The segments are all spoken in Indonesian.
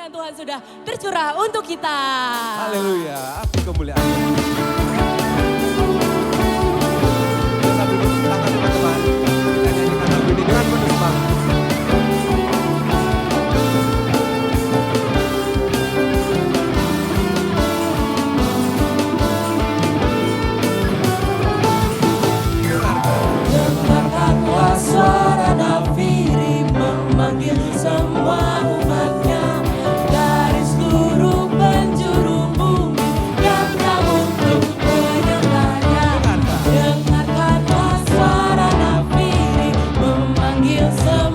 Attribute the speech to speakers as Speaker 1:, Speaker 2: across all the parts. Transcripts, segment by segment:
Speaker 1: kemuliaan Tuhan sudah tercurah untuk kita.
Speaker 2: Haleluya, api kemuliaan. Sambil bertepuk tangan teman-teman, kita nyanyikan lagu ini dengan penuh semangat.
Speaker 1: Dengarkanlah suara nafiri memanggil semua umatnya dari seluruh penjuru bumi yang tak untuk mendengarnya. Dengarkanlah suara nafiri memanggil semua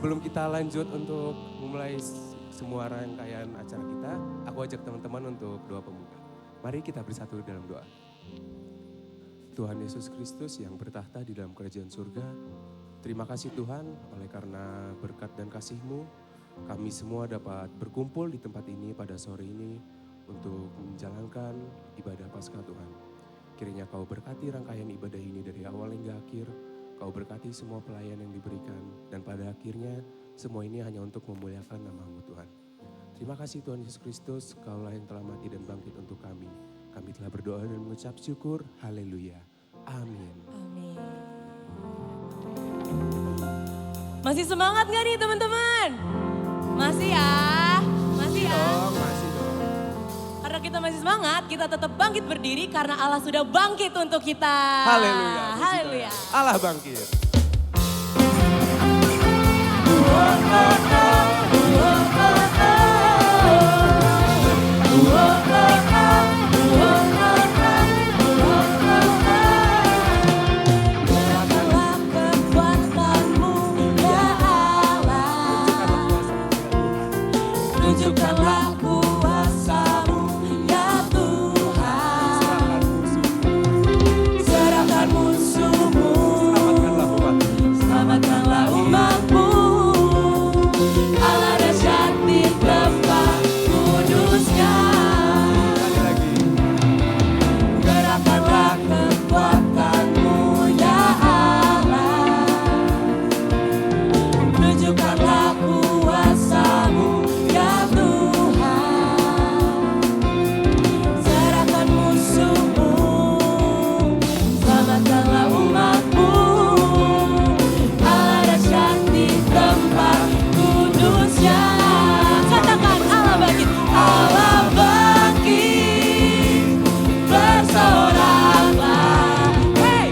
Speaker 2: Sebelum kita lanjut untuk memulai semua rangkaian acara kita, aku ajak teman-teman untuk doa pembuka. Mari kita bersatu dalam doa. Tuhan Yesus Kristus yang bertahta di dalam kerajaan surga, terima kasih Tuhan oleh karena berkat dan kasih-Mu, kami semua dapat berkumpul di tempat ini pada sore ini untuk menjalankan ibadah Paskah Tuhan. Kiranya Kau berkati rangkaian ibadah ini dari awal hingga akhir, Kau berkati semua pelayan yang diberikan, dan pada akhirnya semua ini hanya untuk memuliakan nama-Mu Tuhan. Terima kasih Tuhan Yesus Kristus, Kaulah yang telah mati dan bangkit untuk kami. Kami telah berdoa dan mengucap syukur, haleluya, amin.
Speaker 1: Amin. Masih semangat gak nih teman-teman? Masih ya? Masih ya?
Speaker 2: Masih dong.
Speaker 1: Karena kita masih semangat, kita tetap bangkit berdiri karena Allah sudah bangkit untuk kita.
Speaker 2: Haleluya.
Speaker 1: Haleluya.
Speaker 2: Allah bangkit.
Speaker 1: Gerakkanlah kekuatan-Mu ya Allah. Tunjukkanlah kuasa-Mu ya Tuhan. Serahkan musuh-Mu, selamatkanlah umat-Mu. Allah dahsyat di tempat kudus-Nya.
Speaker 2: Sekali lagi.
Speaker 1: Gerakkanlah kekuatan-Mu ya Allah. Tunjukkanlah kuasa-Mu ya Tuhan. Serahkan musuh-Mu, selamatkanlah umat-Mu. Allah dahsyat di tempat kudus-Nya. Katakan Allah bangkit. Allah bangkit. Bersoraklah, hey,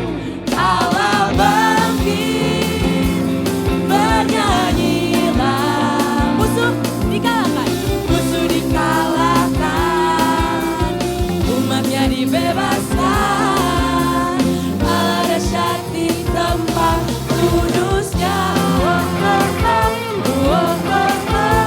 Speaker 1: Allah bangkit, bernyanyilah. Musuh dikalahkan, musuh dikalahkan, umatnya dibebaskan. Allah dahsyat di tempat kudus-Nya. Oh, oh, oh, oh, oh, oh.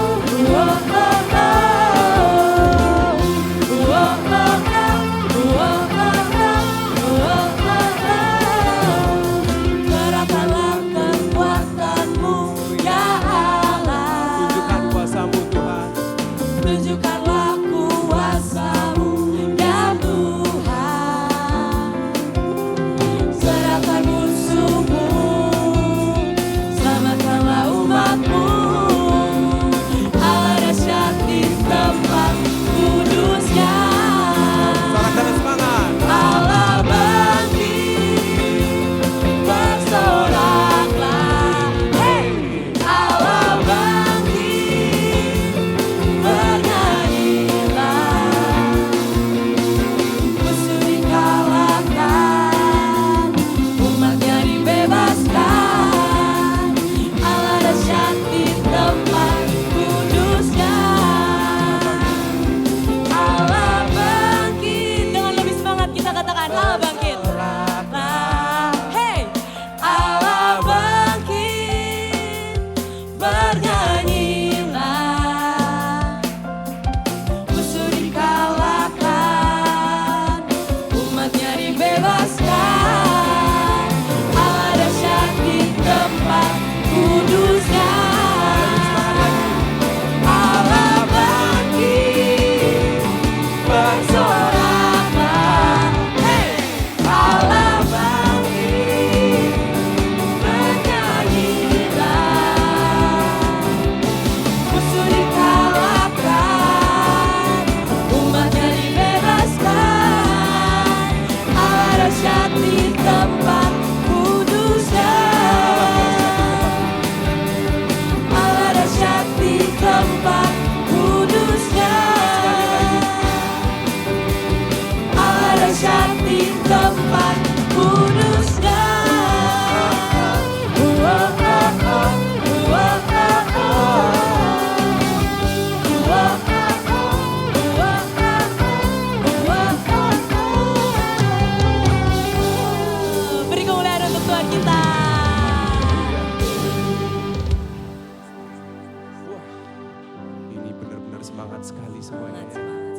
Speaker 2: semangat sekali semuanya.
Speaker 1: Semangat.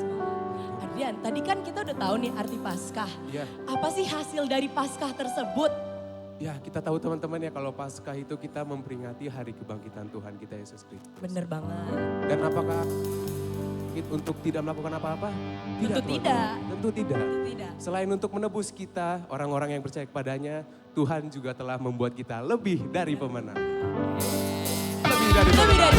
Speaker 1: Adrian, tadi kan kita udah tahu nih arti Paskah.
Speaker 2: Ya.
Speaker 1: Apa sih hasil dari Paskah tersebut?
Speaker 2: Ya, kita tahu teman-teman ya kalau Paskah itu kita memperingati hari kebangkitan Tuhan kita Yesus Kristus.
Speaker 1: Bener banget.
Speaker 2: Dan apakah untuk tidak melakukan apa-apa?
Speaker 1: Tentu
Speaker 2: Tuhan.
Speaker 1: tidak.
Speaker 2: Tentu tidak.
Speaker 1: Tentu tidak.
Speaker 2: Selain untuk menebus kita, orang-orang yang percaya kepadanya, Tuhan juga telah membuat kita lebih dari pemenang. Lebih dari pemenang.